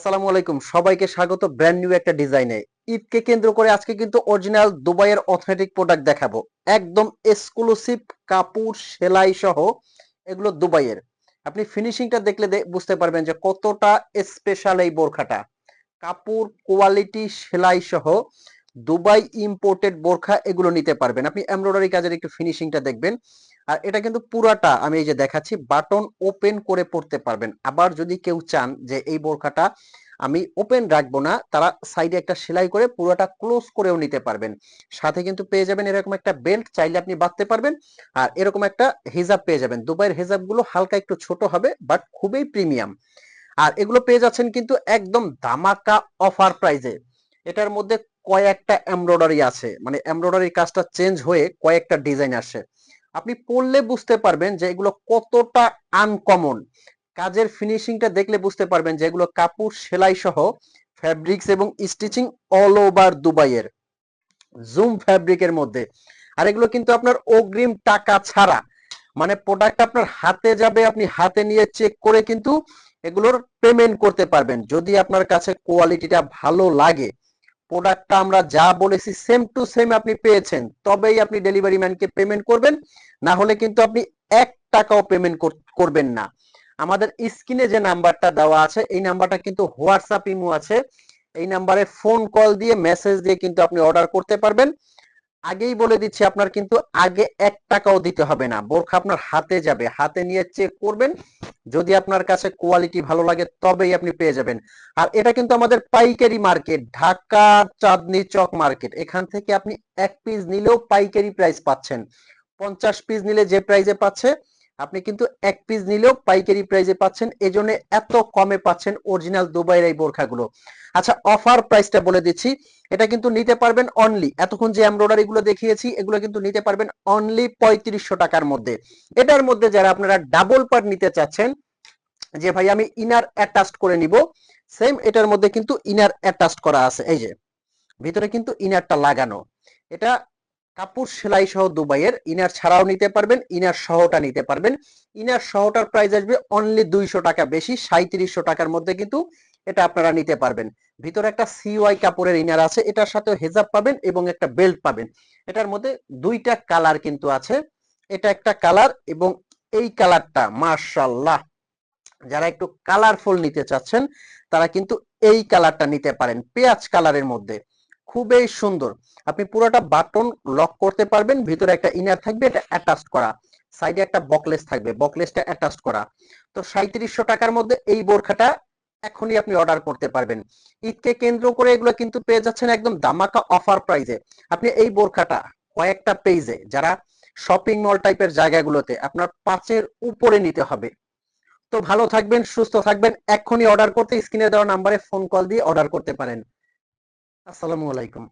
আসসালামু আলাইকুম, সবাইকে স্বাগত ব্র্যান্ড নিউ একটা ডিজাইনে। ঈদকে কেন্দ্র করে আজকে কিন্তু অরিজিনাল দুবাইয়ের অথেন্টিক প্রোডাক্ট দেখাবো। একদম এক্সক্লুসিভ কাপড় সেলাই সহ এগুলো দুবাইয়ের। আপনি ফিনিশিংটা দেখলে বুঝতে পারবেন যে কতটা স্পেশাল এই বোরখাটা। কাপড় কোয়ালিটি সেলাই সহ দুবাই ইম্পোর্টেড বোরখা এগুলো নিতে পারবেন। আপনি এমব্রয়ডারি কাজের একটু ফিনিশিংটা দেখবেন। আর এটা কিন্তু পুরাটা আমি এই যে দেখাচ্ছি, বাটন ওপেন করে পড়তে পারবেন। আবার যদি কেউ চান যে এই বোরখাটা আমি ওপেন রাখবো না, তারা সাইডে একটা সেলাই করে পুরোটা ক্লোজ করেও নিতে পারবেন। সাথে কিন্তু পেয়ে যাবেন এরকম একটা বেল্ট, চাইলে আপনি বাঁধতে পারবেন। আর এরকম একটা হিজাব পেয়ে যাবেন। দুবাইয়ের হিজাব গুলো হালকা একটু ছোট হবে, বাট খুবই প্রিমিয়াম। আর এগুলো পেয়ে যাচ্ছেন কিন্তু একদম ধামাকা অফার প্রাইজে। এটার মধ্যে কয়েকটা এমব্রয়ডারি আছে, মানে এমব্রয়ডারি কাজটা চেঞ্জ হয়ে কয়েকটা ডিজাইন আসে। আপনি পড়লে বুঝতে পারবেন যে এগুলো কতটা আনকমন। কাজের ফিনিশিংটা দেখলে বুঝতে পারবেন যে এগুলো কাপড় সেলাই সহ ফ্যাব্রিক্স এবং স্টিচিং অল ওভার দুবাইয়ের জুম ফ্যাব্রিকের মধ্যে। আর এগুলো কিন্তু আপনার অগ্রিম টাকা ছাড়া, মানে প্রোডাক্ট আপনার হাতে যাবে, আপনি হাতে নিয়ে চেক করে কিন্তু এগুলোর পেমেন্ট করতে পারবেন। যদি আপনার কাছে কোয়ালিটিটা ভালো লাগে, প্রোডাক্টটা আমরা যা বলেছি সেম টু সেম আপনি পেয়েছেন, তবেই আপনি ডেলিভারি ম্যানকে পেমেন্ট করবেন। না হলে কিন্তু আপনি 1 টাকাও পেমেন্ট করবেন না। আমাদের স্ক্রিনে যে নাম্বারটা দেওয়া আছে, এই নাম্বারটা কিন্তু হোয়াটসঅ্যাপ ইমো আছে। এই নাম্বারে ফোন কল দিয়ে মেসেজ দিয়ে কিন্তু আপনি অর্ডার করতে পারবেন। আগেই বলে দিচ্ছি, আপনার কিন্তু আগে 1 টাকাও দিতে হবে না। বোরখা আপনার হাতে যাবে, হাতে নিয়ে চেক করবেন। যদি আপনার কাছে কোয়ালিটি ভালো লাগে তবেই আপনি পেয়ে যাবেন। আর এটা কিন্তু আমাদের পাইকারি মার্কেট, ঢাকা চাঁদনি চক মার্কেট। এখান থেকে আপনি 1 পিস নিলেও পাইকারি প্রাইস পাচ্ছেন। 50 পিস নিলে যে প্রাইসে পাচ্ছে, আপনি কিন্তু 1 পিস নিলেও পাইকারি প্রাইসে পাচ্ছেন। এজন্য এত কমে পাচ্ছেন অরিজিনাল দুবাইয়ের এই বোরখাগুলো। আচ্ছা, অফার প্রাইসটা বলে দিচ্ছি। এটা কিন্তু নিতে পারবেন অনলি, এতক্ষণ যে এমব্রয়ডারি গুলো দেখিয়েছি এগুলো কিন্তু নিতে পারবেন অনলি 3500 টাকার মধ্যে। এটার মধ্যে যারা আপনারা ডাবল পার্ট নিতে চাচ্ছেন, যে ভাই আমি ইনার অ্যাটাচড করে নিব, সেম এটার মধ্যে কিন্তু ইনার অ্যাটাচড করা আছে। এই যে ভিতরে কিন্তু ইনারটা লাগানো। এটা কাপড় সেলাই সহ দুবাইয়ের। ইনার ছাড়াও নিতে পারবেন, ইনার সহটা নিতে পারবেন। ইনার সহটার প্রাইস আসবে অনলি 200 টাকা বেশি, 3700 টাকার মধ্যে কিন্তু এটা আপনারা নিতে পারবেন। ভিতরে একটা সিওয়াই কাপড়ের ইনার আছে, এটার সাথে হেজাব পাবেন এবং একটা বেল্ট পাবেন। এটার মধ্যে 2টা কালার কিন্তু আছে। এটা একটা কালার এবং এই কালারটা মাশাআল্লাহ, যারা একটু কালারফুল নিতে চাচ্ছেন তারা কিন্তু এই কালারটা নিতে পারেন, পেঁয়াজ কালারের মধ্যে। খুবই সুন্দর। আপনি পুরোটা বাটন লক করতে পারবেন, ভিতরে একটা ইনার থাকবে, এটা অ্যাটাচড করা। সাইডে একটা বকলেস থাকবে, বকলেসটা অ্যাটাচড করা। তো 3700 টাকার মধ্যে এই বোরখাটা এখনই আপনি অর্ডার করতে পারবেন। ঈদকে কেন্দ্র করে এগুলো কিন্তু পেয়ে যাচ্ছেন একদম ধামাকা অফার প্রাইজে। আপনি এই বোরখাটা কয়েকটা পেজে, যারা শপিং মল টাইপের জায়গাগুলোতে আপনার 5-এর উপরে নিতে হবে। তো ভালো থাকবেন, সুস্থ থাকবেন। এক্ষুনি অর্ডার করতে স্ক্রিনে দেওয়া নাম্বারে ফোন কল দিয়ে অর্ডার করতে পারেন। আসসালামু আলাইকুম।